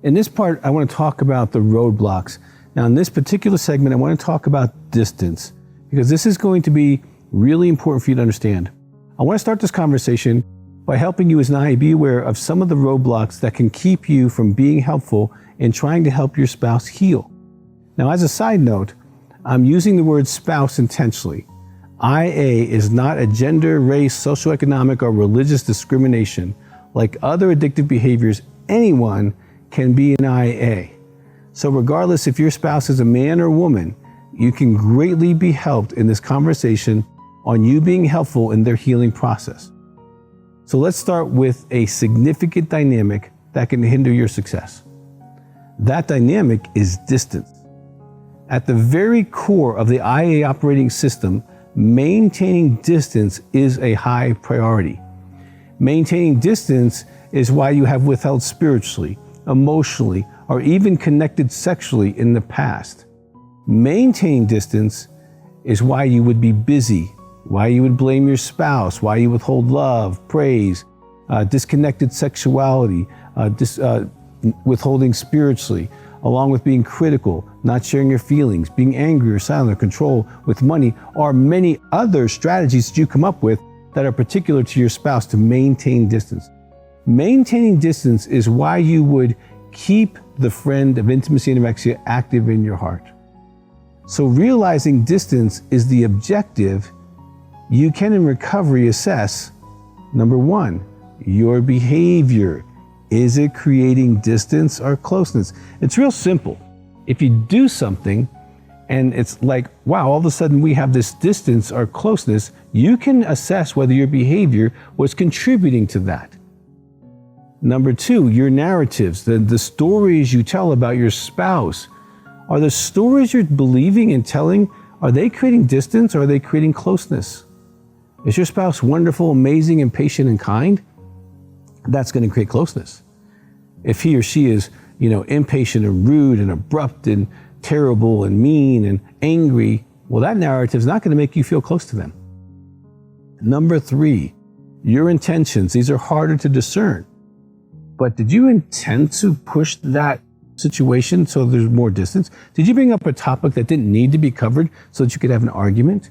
In this part, I want to talk about the roadblocks. Now, in this particular segment, I want to talk about distance, because this is going to be really important for you to understand. I want to start this conversation by helping you as an IA be aware of some of the roadblocks that can keep you from being helpful in trying to help your spouse heal. Now, as a side note, I'm using the word spouse intentionally. IA is not a gender, race, socioeconomic, or religious discrimination. Like other addictive behaviors, anyone can be an IA. So regardless if your spouse is a man or woman, you can greatly be helped in this conversation on you being helpful in their healing process. So let's start with a significant dynamic that can hinder your success. That dynamic is distance. At the very core of the IA operating system, maintaining distance is a high priority. Maintaining distance is why you have withheld spiritually, emotionally, or even connected sexually in the past. Maintaining distance is why you would be busy, why you would blame your spouse, why you withhold love, praise, disconnected sexuality, withholding spiritually, along with being critical, not sharing your feelings, being angry or silent or control with money, or many other strategies that you come up with that are particular to your spouse to maintain distance. Maintaining distance is why you would keep the friend of intimacy anorexia active in your heart. So realizing distance is the objective. You can in recovery assess, number one, your behavior. Is it creating distance or closeness? It's real simple. If you do something and it's like, wow, all of a sudden we have this distance or closeness, you can assess whether your behavior was contributing to that. Number two, your narratives, the stories you tell about your spouse. Are the stories you're believing and telling, are they creating distance or are they creating closeness? Is your spouse wonderful, amazing, and patient and kind? That's going to create closeness. If he or she is, impatient and rude and abrupt and terrible and mean and angry, well, that narrative is not going to make you feel close to them. Number three, your intentions. These are harder to discern. But did you intend to push that situation so there's more distance? Did you bring up a topic that didn't need to be covered so that you could have an argument?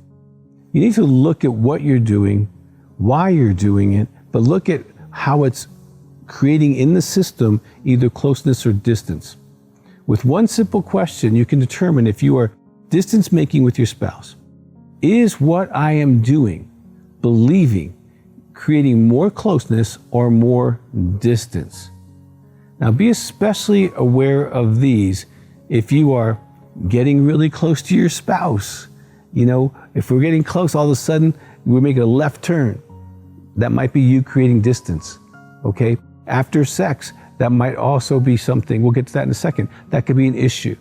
You need to look at what you're doing, why you're doing it, but look at how it's creating in the system either closeness or distance. With one simple question, you can determine if you are distance making with your spouse. Is what I am doing, believing, creating more closeness or more distance? Now be especially aware of these if you are getting really close to your spouse. If we're getting close, all of a sudden we're making a left turn. That might be you creating distance, okay? After sex, that might also be something, we'll get to that in a second, that could be an issue.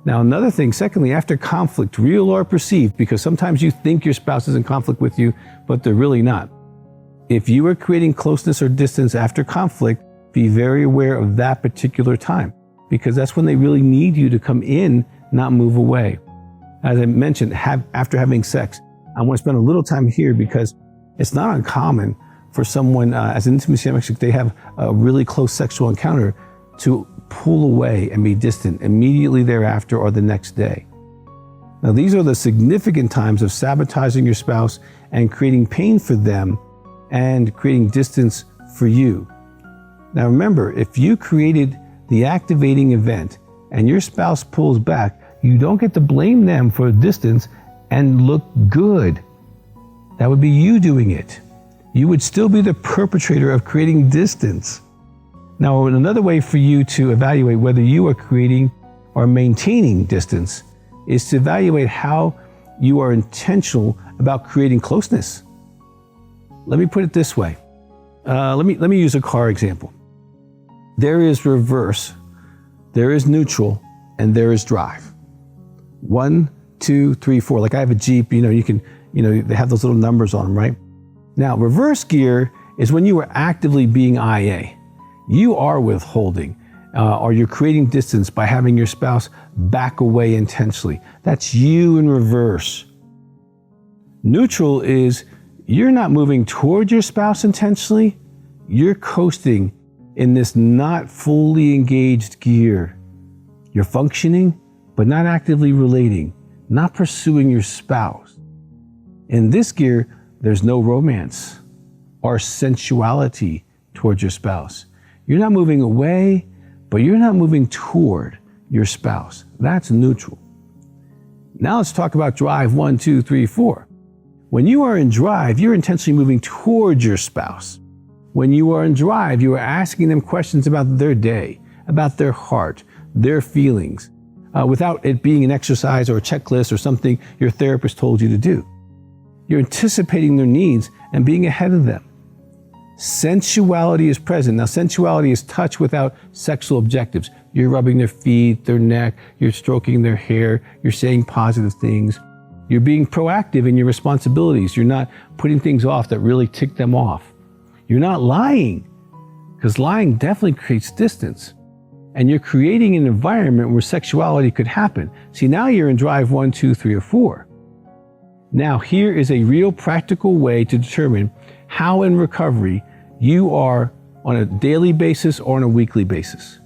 Now another thing, secondly, after conflict, real or perceived, because sometimes you think your spouse is in conflict with you, but they're really not. If you are creating closeness or distance after conflict, be very aware of that particular time, because that's when they really need you to come in, not move away. As I mentioned, after having sex, I want to spend a little time here because it's not uncommon for someone, as an intimacy anorexic, they have a really close sexual encounter to pull away and be distant immediately thereafter or the next day. Now, these are the significant times of sabotaging your spouse and creating pain for them and creating distance for you. Now, remember, if you created the activating event and your spouse pulls back, you don't get to blame them for distance and look good. That would be you doing it. You would still be the perpetrator of creating distance. Now, another way for you to evaluate whether you are creating or maintaining distance is to evaluate how you are intentional about creating closeness. Let me put it this way. Let me use a car example. There is reverse, there is neutral, and there is drive. 1, 2, 3, 4. Like I have a Jeep, you can, they have those little numbers on them, right? Now, reverse gear is when you are actively being IA. You are withholding, or you're creating distance by having your spouse back away intentionally. That's you in reverse. Neutral is you're not moving toward your spouse intentionally, you're coasting in this not fully engaged gear. You're functioning, but not actively relating, not pursuing your spouse. In this gear, there's no romance or sensuality towards your spouse. You're not moving away, but you're not moving toward your spouse. That's neutral. Now let's talk about drive 1, 2, 3, 4. When you are in drive, you're intentionally moving towards your spouse. When you are in drive, you are asking them questions about their day, about their heart, their feelings, without it being an exercise or a checklist or something your therapist told you to do. You're anticipating their needs and being ahead of them. Sensuality is present. Now, sensuality is touch without sexual objectives. You're rubbing their feet, their neck, you're stroking their hair, you're saying positive things. You're being proactive in your responsibilities. You're not putting things off that really tick them off. You're not lying, because lying definitely creates distance. And you're creating an environment where sexuality could happen. See, now you're in drive 1, 2, 3, or 4. Now, here is a real practical way to determine how in recovery you are on a daily basis or on a weekly basis.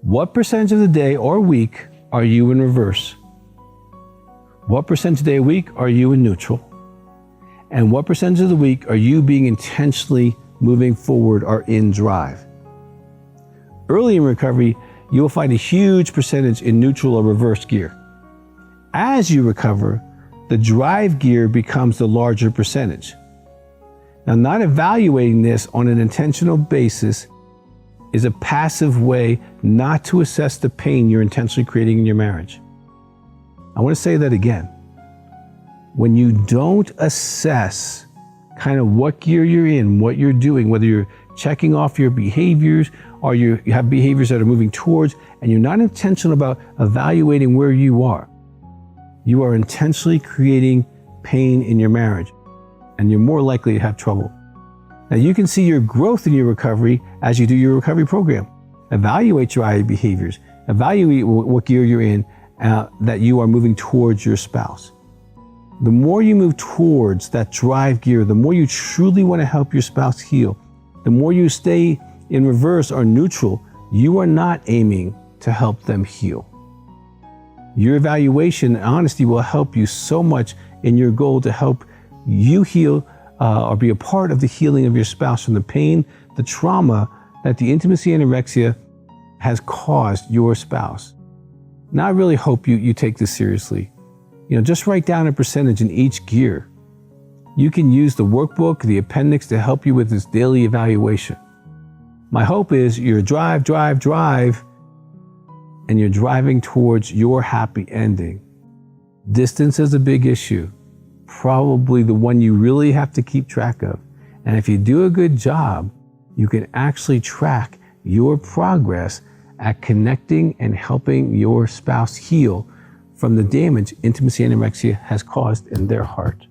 What percentage of the day or week are you in reverse? What percentage of the day or week are you in neutral? And what percentage of the week are you being intentionally moving forward or in drive? Early in recovery, you will find a huge percentage in neutral or reverse gear. As you recover, the drive gear becomes the larger percentage. Now, not evaluating this on an intentional basis is a passive way not to assess the pain you're intentionally creating in your marriage. I want to say that again. When you don't assess kind of what gear you're in, what you're doing, whether you're checking off your behaviors or you have behaviors that are moving towards, and you're not intentional about evaluating where you are intentionally creating pain in your marriage, and you're more likely to have trouble. Now, you can see your growth in your recovery as you do your recovery program. Evaluate your IA behaviors. Evaluate what gear you're in, that you are moving towards your spouse. The more you move towards that drive gear, the more you truly want to help your spouse heal. The more you stay in reverse or neutral, you are not aiming to help them heal. Your evaluation and honesty will help you so much in your goal to help you heal or be a part of the healing of your spouse from the pain, the trauma that the intimacy anorexia has caused your spouse. Now, I really hope you take this seriously. Just write down a percentage in each gear. You can use the workbook, the appendix to help you with this daily evaluation. My hope is you're drive, and you're driving towards your happy ending. Distance is a big issue, probably the one you really have to keep track of. And if you do a good job, you can actually track your progress at connecting and helping your spouse heal from the damage intimacy anorexia has caused in their heart.